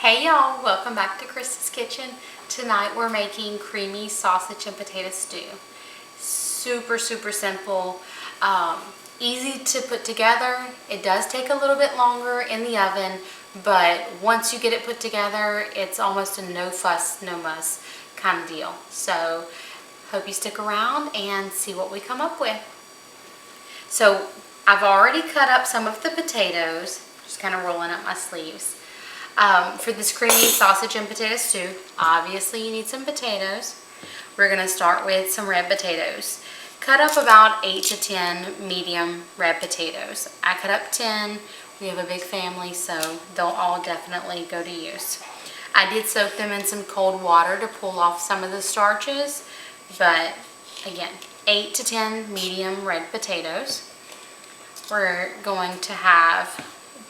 Hey y'all, welcome back to Chris's Kitchen. Tonight we're making creamy sausage and potato stew. Super simple, easy to put together. It does take a little bit longer in the oven, but once you get it put together, it's almost a no fuss, no muss kind of deal. So hope you stick around and see what we come up with. So I've already cut up some of the potatoes, just kind of rolling up my sleeves. For this creamy sausage and potato stew, obviously you need some potatoes. We're going to start with some red potatoes. Cut up about 8 to 10 medium red potatoes. I cut up 10. We have a big family, so they'll all definitely go to use. I did soak them in some cold water to pull off some of the starches, but again, 8 to 10 medium red potatoes. We're going to have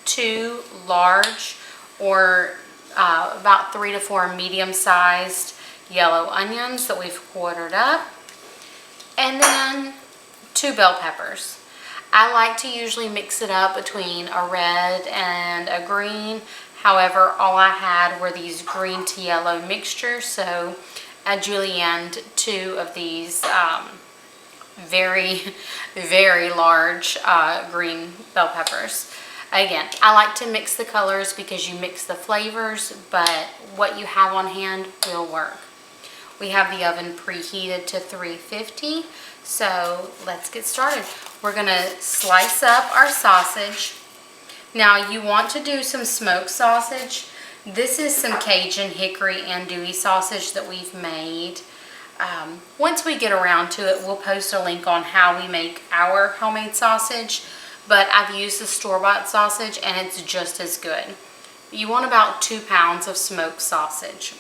2 large or about 3 to 4 medium-sized yellow onions that we've quartered up, and then 2 bell peppers. I like to usually mix it up between a red and a green. However, all I had were these green to yellow mixtures, so I julienned 2 of these very large green bell peppers. Again, I like to mix the colors because you mix the flavors, but what you have on hand will work. We have the oven preheated to 350, so let's get started. We're going to slice up our sausage. Now you want to do some smoked sausage. This is some Cajun hickory andouille sausage that we've made. Once we get around to it, we'll post a link on how we make our homemade sausage. But I've used the store-bought sausage and it's just as good. You want about 2 pounds of smoked sausage.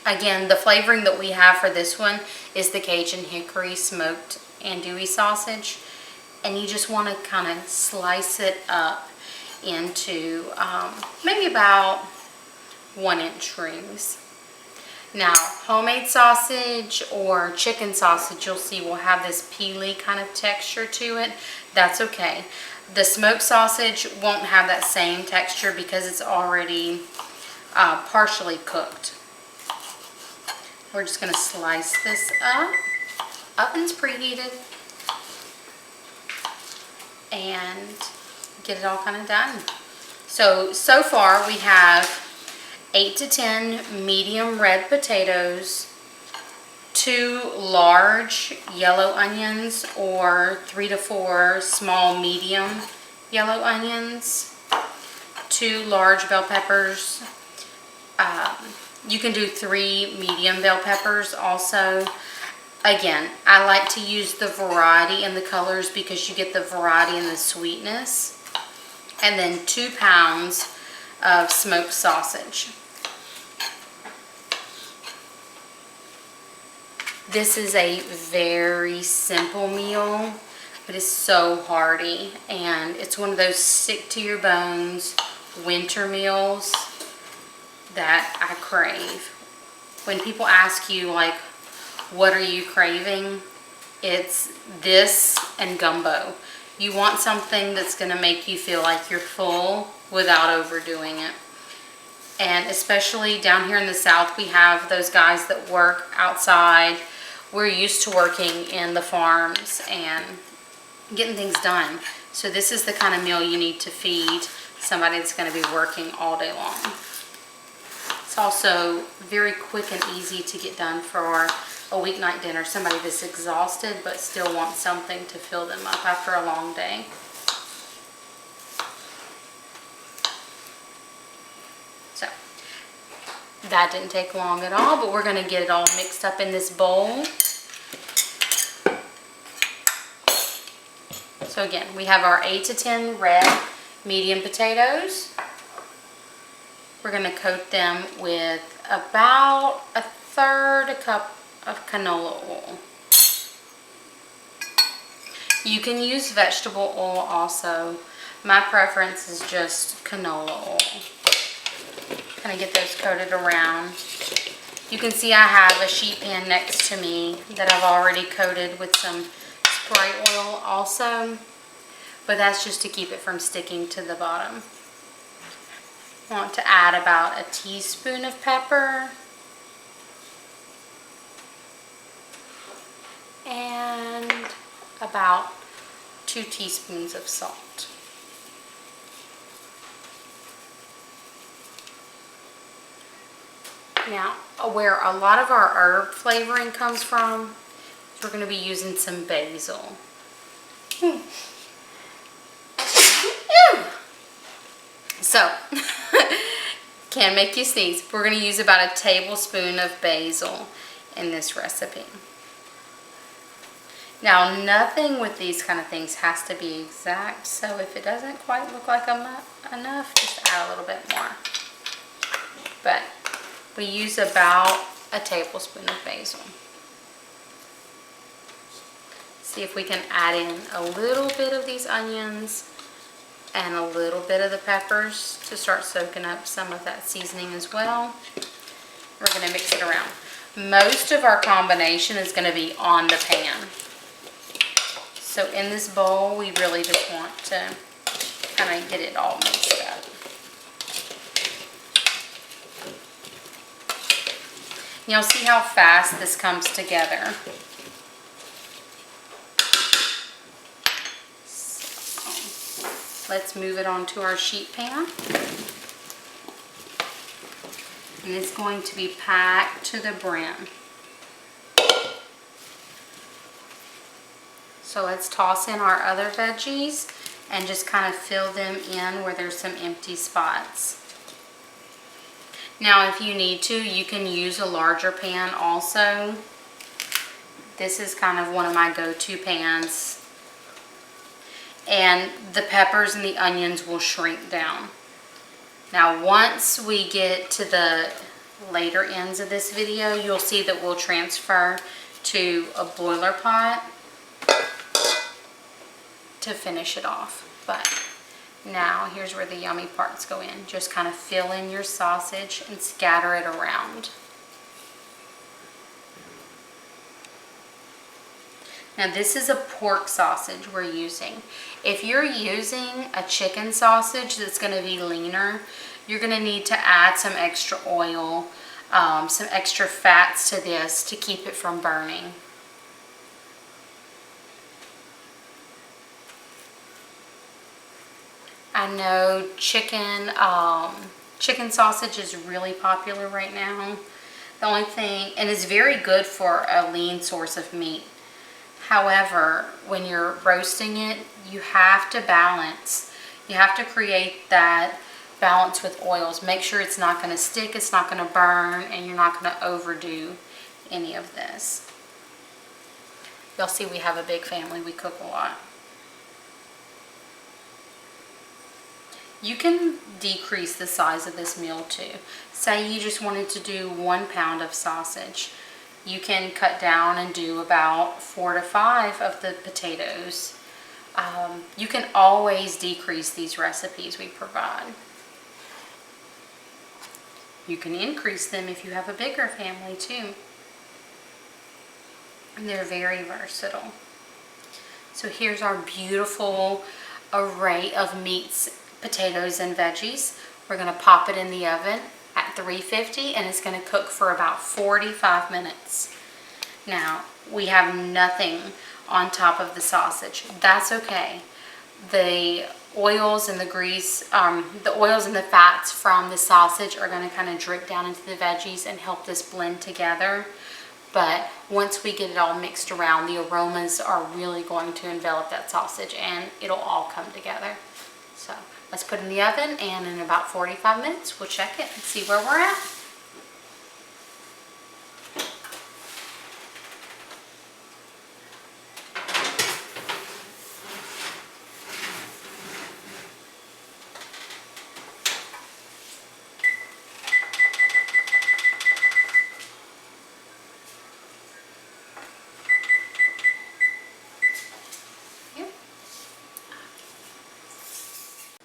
Again, the flavoring that we have for this one is the Cajun hickory smoked andouille sausage. And you just want to kind of slice it up into maybe about 1-inch rings. Now, homemade sausage or chicken sausage, you'll see will have this peely kind of texture to it. That's okay. The smoked sausage won't have that same texture because it's already partially cooked. We're just going to slice this up. Oven's preheated. And get it all kind of done. So far we have 8 to 10 medium red potatoes, 2 large yellow onions or 3 to 4 small medium yellow onions, 2 large bell peppers. You can do 3 medium bell peppers also. Again, I like to use the variety in the colors because you get the variety and the sweetness. And then 2 pounds of smoked sausage. This is a very simple meal, but it's so hearty, and it's one of those stick to your bones winter meals that I crave. When people ask you, like, what are you craving? It's this and gumbo. You want something that's going to make you feel like you're full without overdoing it. And especially down here in the South, we have those guys that work outside. We're used to working in the farms and getting things done. So this is the kind of meal you need to feed somebody that's going to be working all day long. It's also very quick and easy to get done for a weeknight dinner. Somebody that's exhausted but still wants something to fill them up after a long day. So that didn't take long at all, but we're going to get it all mixed up in this bowl. So again, we have our 8 to 10 red medium potatoes. We're going to coat them with about 1/3 cup of canola oil. You can use vegetable oil also. My preference is just canola oil. Kind of get those coated around. You can see I have a sheet pan next to me that I've already coated with some spray oil also, but that's just to keep it from sticking to the bottom. want to add about a teaspoon of pepper and about 2 teaspoons of salt. Now, where a lot of our herb flavoring comes from, we're going to be using some basil. So, can make you sneeze. We're going to use about a tablespoon of basil in this recipe. Now, nothing with these kind of things has to be exact, so if it doesn't quite look like enough, just add a little bit more. But we use about a tablespoon of basil. See if we can add in a little bit of these onions and a little bit of the peppers to start soaking up some of that seasoning as well. We're going to mix it around. Most of our combination is going to be on the pan. So in this bowl, we really just want to kind of get it all mixed up. You'll see how fast this comes together. So let's move it onto our sheet pan. And it's going to be packed to the brim. So let's toss in our other veggies and just kind of fill them in where there's some empty spots. Now, if you need to, you can use a larger pan also. This is kind of one of my go-to pans. And the peppers and the onions will shrink down. Now, once we get to the later ends of this video, you'll see that we'll transfer to a boiler pot to finish it off. But now here's where the yummy parts go in. Just kind of fill in your sausage and scatter it around. Now this is a pork sausage we're using. If you're using a chicken sausage that's going to be leaner, you're going to need to add some extra oil, some extra fats to this to keep it from burning. I know chicken sausage is really popular right now. The only thing, and it's very good for a lean source of meat. However, when you're roasting it, you have to balance. You have to create that balance with oils. Make sure it's not going to stick, it's not going to burn, and you're not going to overdo any of this. You'll see we have a big family. We cook a lot. You can decrease the size of this meal too. Say you just wanted to do 1 pound of sausage. You can cut down and do about 4 to 5 of the potatoes. You can always decrease these recipes we provide. You can increase them if you have a bigger family too. And they're very versatile. So here's our beautiful array of meats, potatoes, and veggies. We're going to pop it in the oven at 350 and it's going to cook for about 45 minutes. Now, we have nothing on top of the sausage. That's okay. The oils and the grease, the oils and the fats from the sausage are going to kind of drip down into the veggies and help this blend together. But once we get it all mixed around, the aromas are really going to envelop that sausage and it'll all come together. So let's put it in the oven, and in about 45 minutes we'll check it and see where we're at.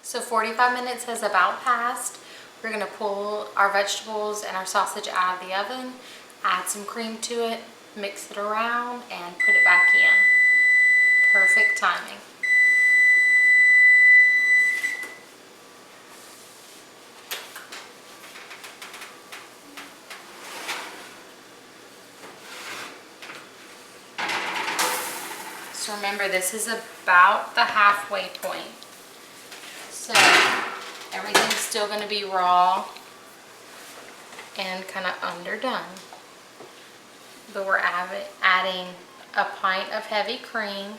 So 45 minutes has about passed. We're going to pull our vegetables and our sausage out of the oven, add some cream to it, mix it around, and put it back in. Perfect timing. Just remember, this is about the halfway point. So everything's still going to be raw and kind of underdone. But we're adding a pint of heavy cream.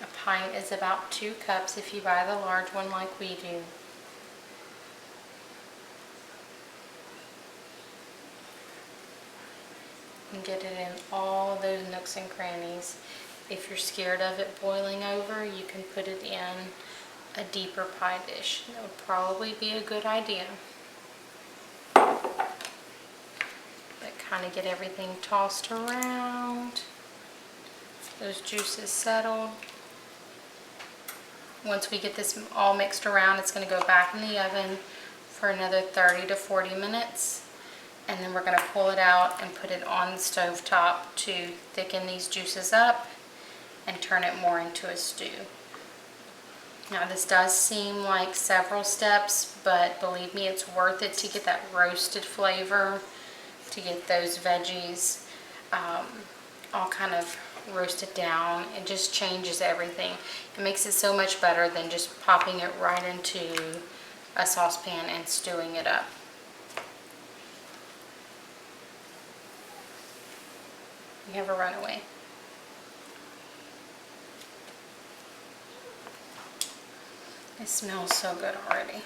A pint is about 2 cups if you buy the large one like we do. And get it in all those nooks and crannies. If you're scared of it boiling over, you can put it in a deeper pie dish. That would probably be a good idea. But kind of get everything tossed around. Those juices settled. Once we get this all mixed around, it's going to go back in the oven for another 30 to 40 minutes. And then we're going to pull it out and put it on the stove top to thicken these juices up and turn it more into a stew. Now this does seem like several steps, but believe me, it's worth it to get that roasted flavor, to get those veggies all kind of roasted down. It just changes everything. It makes it so much better than just popping it right into a saucepan and stewing it up. You have a runaway. It smells so good already.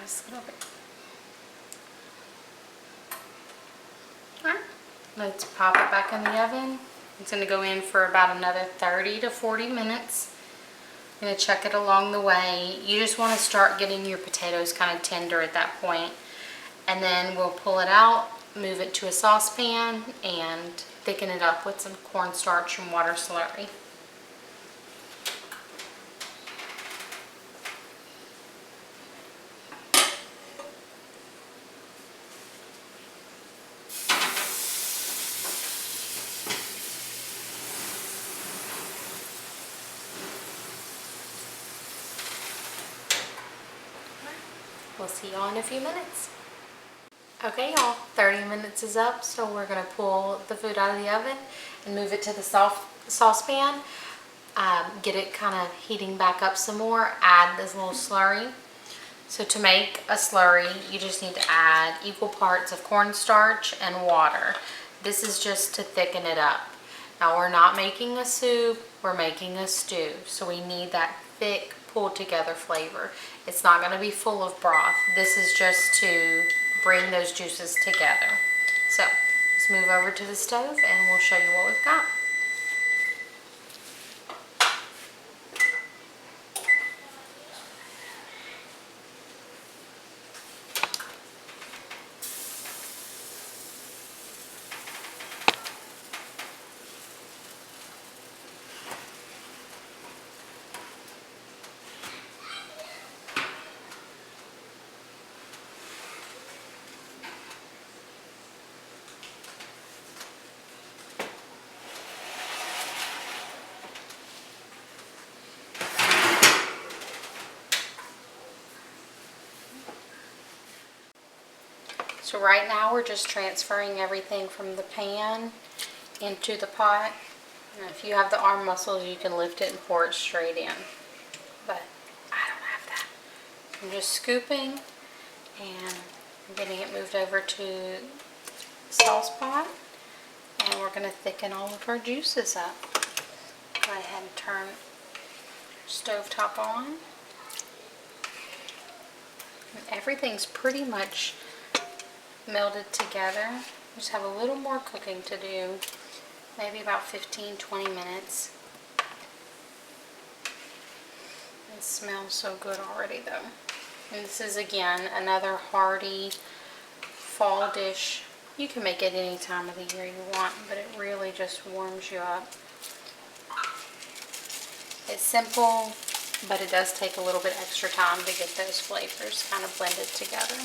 Just a little bit. Alright, let's pop it back in the oven. It's going to go in for about another 30 to 40 minutes. I'm going to check it along the way. You just want to start getting your potatoes kind of tender at that point. And then we'll pull it out, move it to a saucepan, and thicken it up with some cornstarch and water slurry. We'll see y'all in a few minutes. Okay, y'all, 30 minutes is up, so we're going to pull the food out of the oven and move it to the saucepan. Get it kind of heating back up some more. Add this little slurry. So to make a slurry, you just need to add equal parts of cornstarch and water. This is just to thicken it up. Now we're not making a soup, we're making a stew. So we need that thick, pulled together flavor. It's not going to be full of broth. This is just to bring those juices together. So let's move over to the stove and we'll show you what we've got. So right now we're just transferring everything from the pan into the pot. And if you have the arm muscles, you can lift it and pour it straight in. But I don't have that. I'm just scooping and getting it moved over to the sauce pot. And we're going to thicken all of our juices up. Go ahead and turn stovetop on. And everything's pretty much melded together. Just have a little more cooking to do, maybe about 15-20 minutes. It smells so good already though. And this is again another hearty fall dish. You can make it any time of the year you want, but it really just warms you up. It's simple, but it does take a little bit extra time to get those flavors kind of blended together.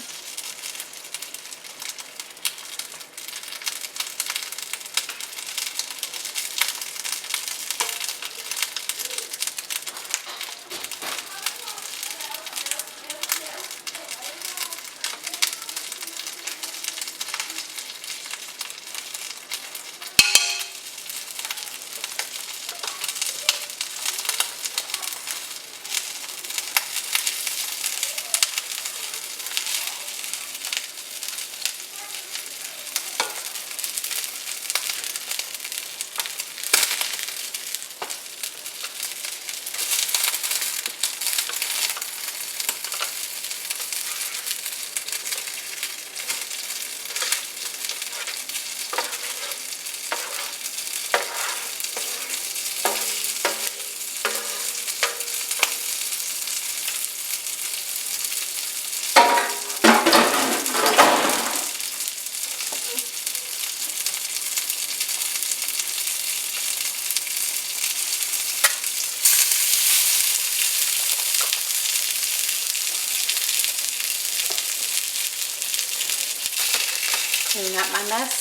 Clean up my mess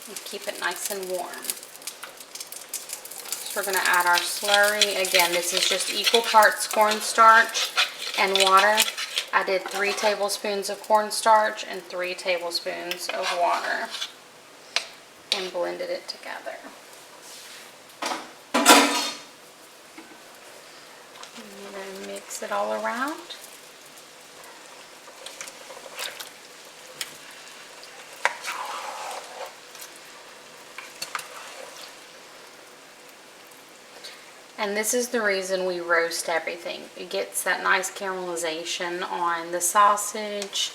and keep it nice and warm. So we're going to add our slurry. Again, this is just equal parts cornstarch and water. I did 3 tablespoons of cornstarch and 3 tablespoons of water and blended it together. And then mix it all around. And this is the reason we roast everything. It gets that nice caramelization on the sausage.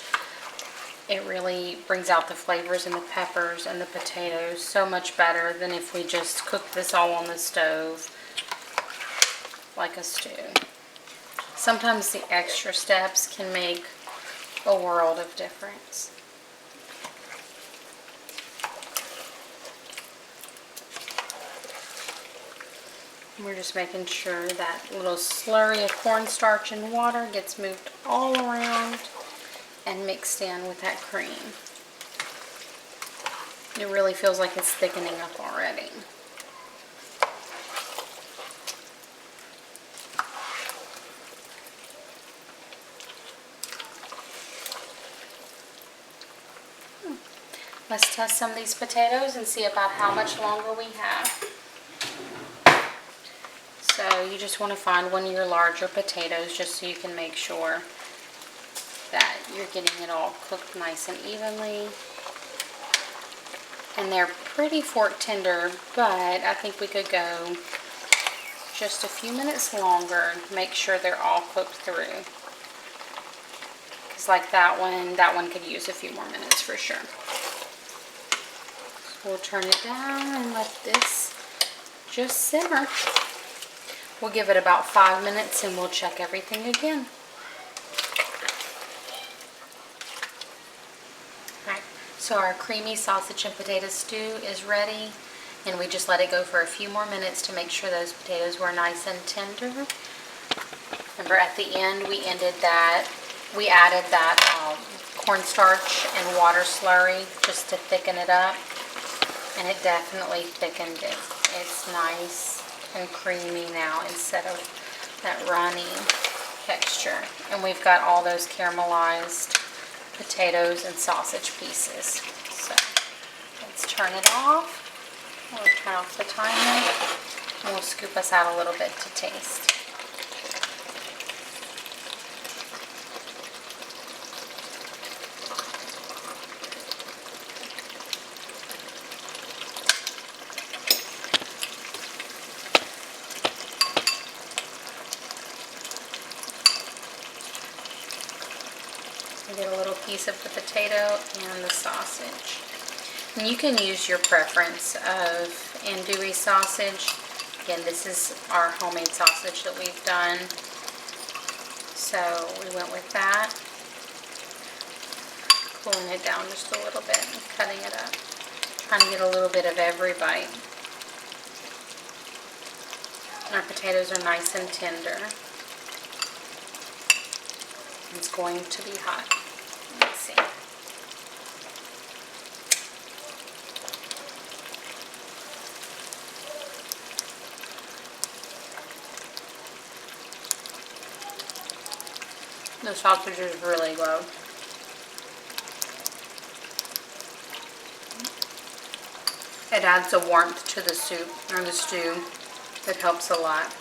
It really brings out the flavors in the peppers and the potatoes so much better than if we just cook this all on the stove like a stew. Sometimes the extra steps can make a world of difference. We're just making sure that little slurry of cornstarch and water gets moved all around and mixed in with that cream. It really feels like it's thickening up already. Let's test some of these potatoes and see about how much longer we have. So you just want to find one of your larger potatoes just so you can make sure that you're getting it all cooked nice and evenly. And they're pretty fork tender, but I think we could go just a few minutes longer and make sure they're all cooked through. Because like that one could use a few more minutes for sure. So we'll turn it down and let this just simmer. We'll give it about 5 minutes and we'll check everything again. Alright, so our creamy sausage and potato stew is ready, and we just let it go for a few more minutes to make sure those potatoes were nice and tender. Remember at the end we added that cornstarch and water slurry just to thicken it up, and it definitely thickened it. It's nice and creamy now instead of that runny texture. And we've got all those caramelized potatoes and sausage pieces. So let's turn it off. We'll turn off the timer and we'll scoop us out a little bit to taste. Get a little piece of the potato and the sausage. And you can use your preference of andouille sausage. Again, this is our homemade sausage that we've done. So we went with that. Cooling it down just a little bit and cutting it up. Trying to get a little bit of every bite. Our potatoes are nice and tender. It's going to be hot. Let's see. The sausage is really good. It adds a warmth to the soup or the stew. It helps a lot.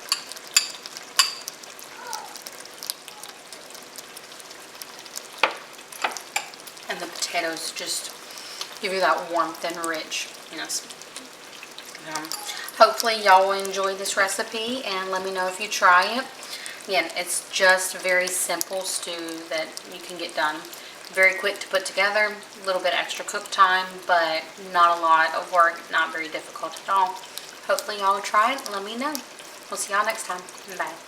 And the potatoes just give you that warmth and richness. Hopefully y'all will enjoy this recipe and let me know if you try it. Again, it's just a very simple stew that you can get done. Very quick to put together, a little bit extra cook time, but not a lot of work, not very difficult at all. Hopefully y'all will try it and let me know. We'll see y'all next time. Bye.